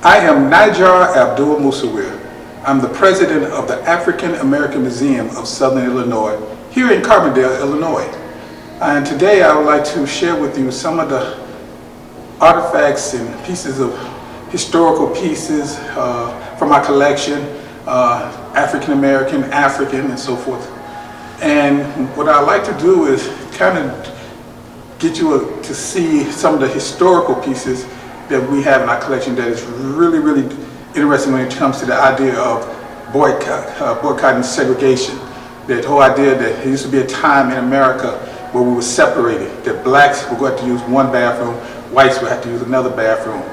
I am Nijar Abdul Musawir. I'm the president of the African American Museum of Southern Illinois, here in Carbondale, Illinois. And today I would like to share with you some of the artifacts and pieces of historical pieces from our collection, African American, African, and so forth. And what I'd like to do is kind of get you to see some of the historical pieces that we have in our collection that is really, really interesting when it comes to the idea of boycotting segregation. That whole idea that there used to be a time in America where we were separated, that blacks would have to use one bathroom, whites would have to use another bathroom.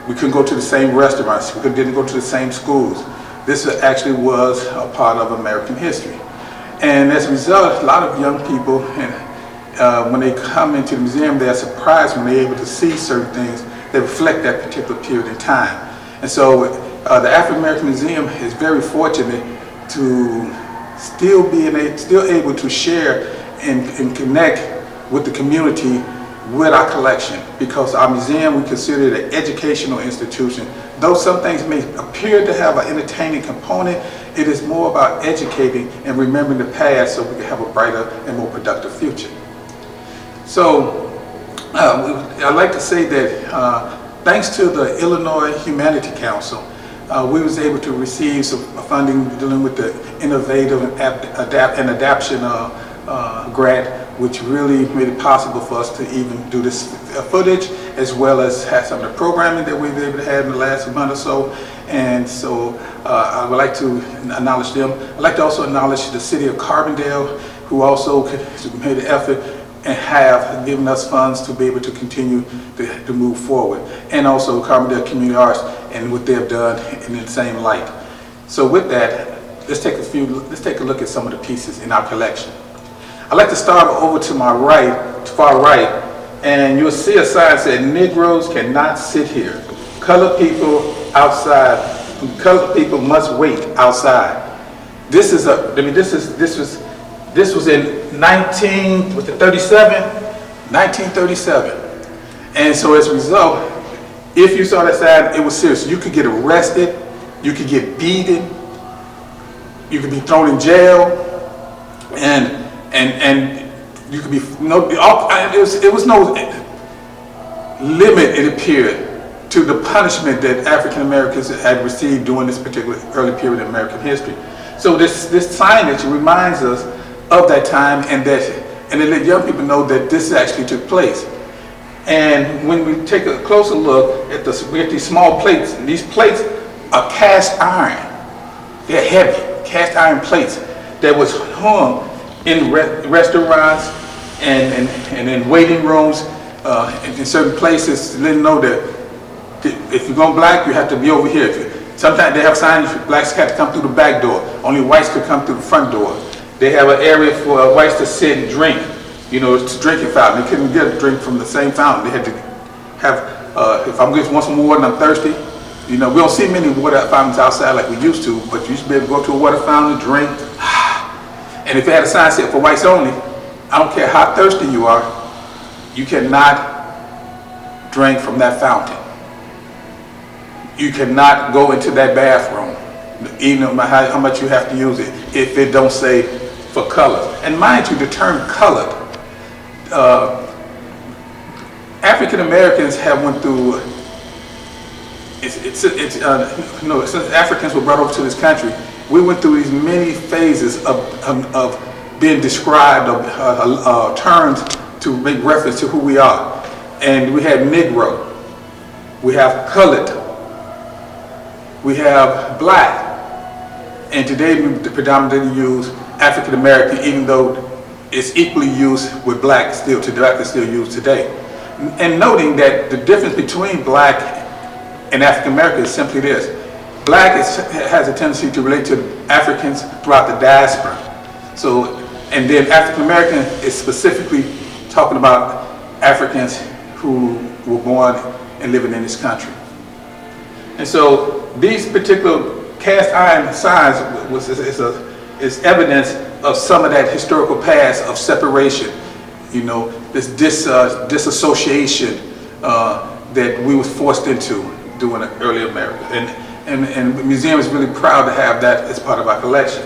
We couldn't go to the same restaurants, we didn't go to the same schools. This actually was a part of American history. And as a result, a lot of young people, when they come into the museum, they're surprised when they're able to see certain things that reflect that particular period in time. And so the African American Museum is very fortunate to still able to share and connect with the community with our collection, because our museum, we consider it an educational institution. Though some things may appear to have an entertaining component, it is more about educating and remembering the past so we can have a brighter and more productive future. So I'd like to say that thanks to the Illinois Humanity Council, we was able to receive some funding dealing with the Innovative and Adaption grant, which really made it possible for us to even do this footage, as well as have some of the programming that we've been able to have in the last month or so. And so I would like to acknowledge them. I'd like to also acknowledge the city of Carbondale, who also made an effort and have given us funds to be able to continue to move forward. And also Carbondale Community Arts and what they've done in the same light. So with that, let's take a look at some of the pieces in our collection. I'd like to start over to my right, far right, and you'll see a sign that says Negroes cannot sit here. Colored people outside, colored people must wait outside. This is this was in 1937. And so as a result, if you saw that sign, it was serious. You could get arrested, you could get beaten, you could be thrown in jail, and you could be it was no limit, it appeared, to the punishment that African Americans had received during this particular early period in American history. So this signage reminds us of that time, and it let young people know that this actually took place. And when we take a closer look at we have these small plates, and these plates are cast iron. They're heavy, cast iron plates that was hung in restaurants and in waiting rooms in certain places to let them know that if you're going black, you have to be over here. Sometimes they have signs, blacks have to come through the back door. Only whites could come through the front door. They have an area for whites to sit and drink. You know, it's a drinking fountain. They couldn't get a drink from the same fountain. They had to have, if I'm just want some water and I'm thirsty, you know, we don't see many water fountains outside like we used to, but you used to be able to go to a water fountain, drink. And if they had a sign said for whites only, I don't care how thirsty you are, you cannot drink from that fountain. You cannot go into that bathroom, even no matter how much you have to use it, if it don't say for color. And mind you, the term colored, African Americans have went through, since Africans were brought over to this country, we went through these many phases of being described, of terms to make reference to who we are. And we have Negro, we have colored, we have black, and today we predominantly use African American, even though it's equally used with black still used today. And noting that the difference between black and African American is simply this: black has a tendency to relate to Africans throughout the diaspora. So, and then African American is specifically talking about Africans who were born and living in this country. And so these particular cast iron signs is evidence of some of that historical past of separation, you know, this disassociation that we were forced into during the early America. And the museum is really proud to have that as part of our collection.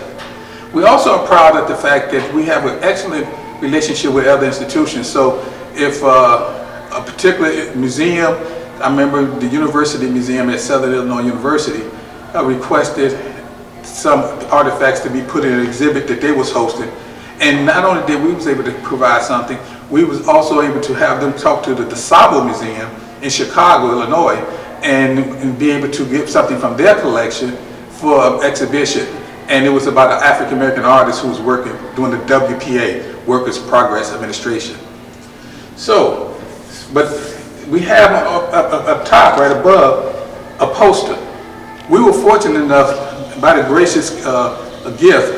We also are proud of the fact that we have an excellent relationship with other institutions. So if a particular museum, I remember the University Museum at Southern Illinois University requested some artifacts to be put in an exhibit that they was hosting. And not only did we was able to provide something, we was also able to have them talk to the DeSable Museum in Chicago, Illinois, and be able to get something from their collection for an exhibition. And it was about an African American artist who was working, doing the WPA, Workers Progress Administration. So, but we have up top, right above, a poster. We were fortunate enough, by the gracious gift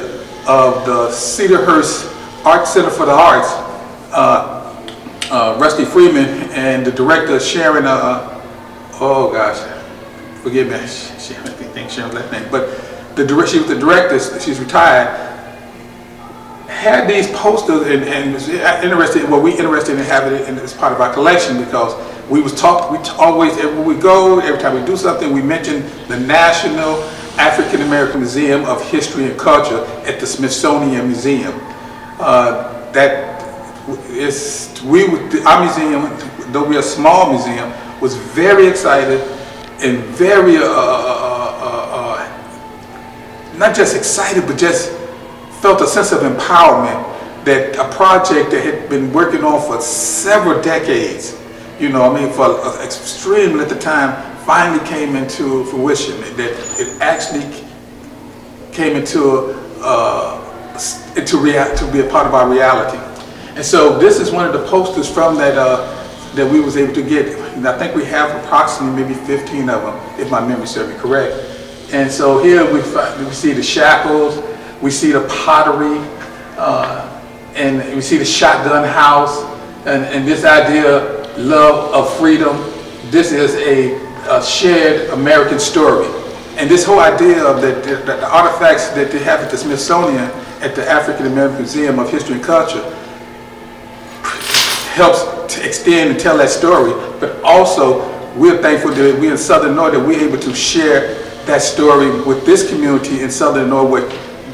of the Cedarhurst Art Center for the Arts, Rusty Freeman, and the director Sharon, oh gosh, forgive me, Sharon, I think Sharon's last name, but she was the director, she's retired, had these posters and was interested, well, we interested in having it as part of our collection because we always, everywhere we go, every time we do something, we mention the National African American Museum of History and Culture at the Smithsonian Museum. Our museum, though we're a small museum, was very excited and very, not just excited, but just felt a sense of empowerment that a project that had been working on for several decades, you know, I mean, for extreme at the time, finally came into fruition, that it actually came to be a part of our reality. And so this is one of the posters from that that we was able to get. And I think we have approximately maybe 15 of them, if my memory serves me correct. And so here we see the shackles, we see the pottery, and we see the shotgun house, and this idea, love of freedom. This is a shared American story. And this whole idea of the artifacts that they have at the Smithsonian, at the African American Museum of History and Culture, helps to extend and tell that story, but also we're thankful that we in Southern Illinois that we're able to share that story with this community in Southern Illinois,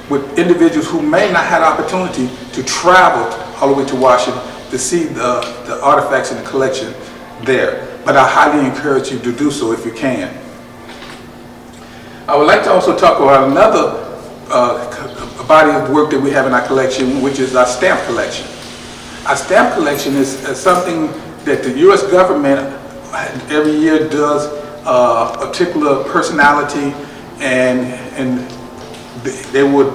with individuals who may not have the opportunity to travel all the way to Washington to see the artifacts in the collection there. But I highly encourage you to do so if you can. I would like to also talk about another body of work that we have in our collection, which is our stamp collection. Our stamp collection is something that the U.S. government every year does a particular personality, and they would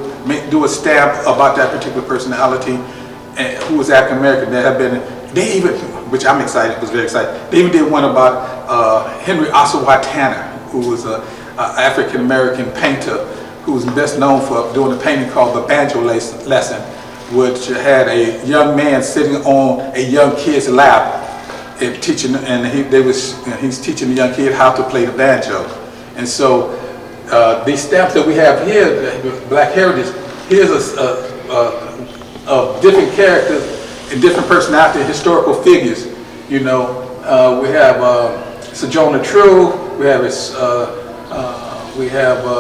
do a stamp about that particular personality who was African American. There have been, which I'm excited, was very excited. They even did one about Henry Ossawa Tanner, who was an African American painter who was best known for doing a painting called The Banjo Lesson, which had a young man sitting on a young kid's lap and teaching, and he's teaching the young kid how to play the banjo. And so these stamps that we have here, Black Heritage, here's of different characters and different personality, historical figures. You know, we have Sojourner Truth, we have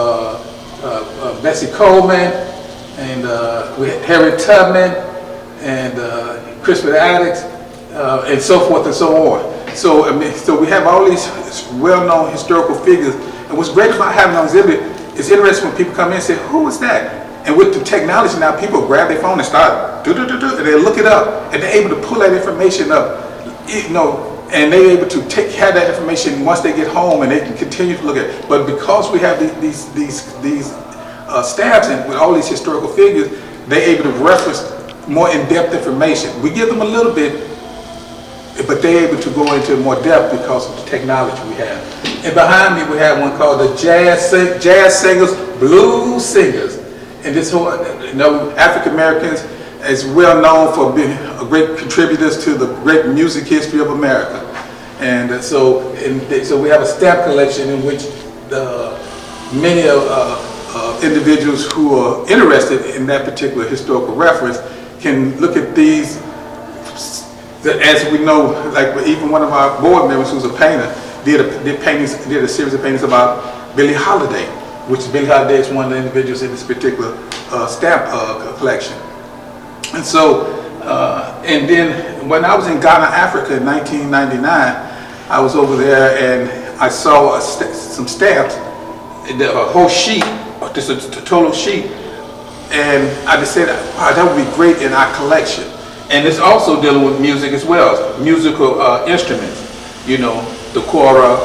Bessie Coleman, and we have Harriet Tubman, and Crispin Attucks, and so forth and so on. So, I mean, so we have all these well-known historical figures. And what's great about having an exhibit, it's interesting when people come in and say, who is that? And with the technology now, people grab their phone and start and they look it up, and they're able to pull that information up, you know, and they're able to have that information once they get home, and they can continue to look at it. But because we have these stamps and with all these historical figures, they're able to reference more in-depth information. We give them a little bit, but they're able to go into more depth because of the technology we have. And behind me we have one called the Jazz Singers, Blues Singers. And this whole, you know, African Americans is well known for being great contributors to the great music history of America. And so we have a stamp collection in which many individuals who are interested in that particular historical reference can look at these. As we know, like even one of our board members who's a painter, did a series of paintings about Billie Holiday, which Billie Holiday is one of the individuals in this particular stamp collection. And so, and then when I was in Ghana, Africa in 1999, I was over there and I saw some stamps, a whole sheet, just a total sheet, and I just said, wow, that would be great in our collection. And it's also dealing with music as well, musical instruments, you know, the kora,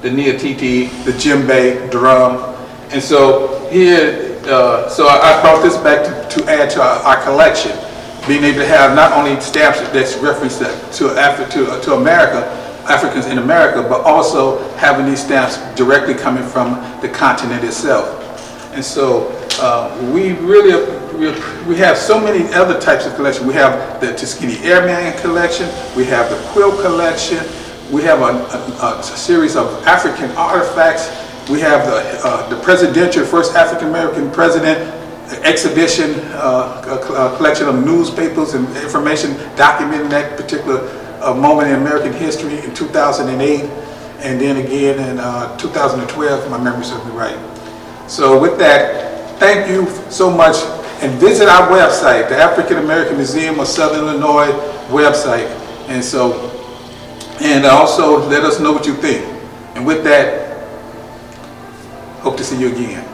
the neatiti, the djembe, drum. And so here, so I brought this back to add to our collection, being able to have not only stamps that's referenced to America, Africans in America, but also having these stamps directly coming from the continent itself. And so we have so many other types of collection. We have the Tuskegee Airman collection, we have the quilt collection, we have a series of African artifacts, we have the presidential, first African American president exhibition, collection of newspapers and information documenting that particular moment in American history in 2008, and then again in 2012, if my memory serves me right. So with that, thank you so much, and visit our website, the African American Museum of Southern Illinois website, and also let us know what you think. And with that, hope to see you again.